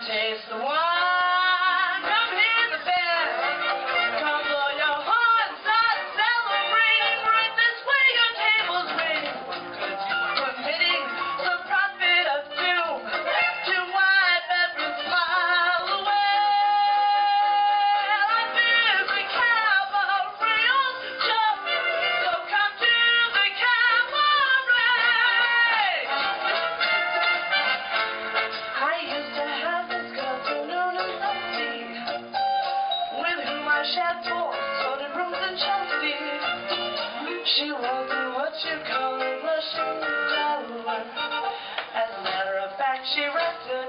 Taste the wine, come hear the band, come blow your horn, start celebrating. Right this way, your table's waiting, committing the profit of doom to wipe every smile away. Life is a cabaret show, so come to the cabaret. I used to have this girl known as Sophie, with whom I shared floors, sorted rooms in Chelsea. She wasn't what you call a blushing flower. As a matter of fact, she rested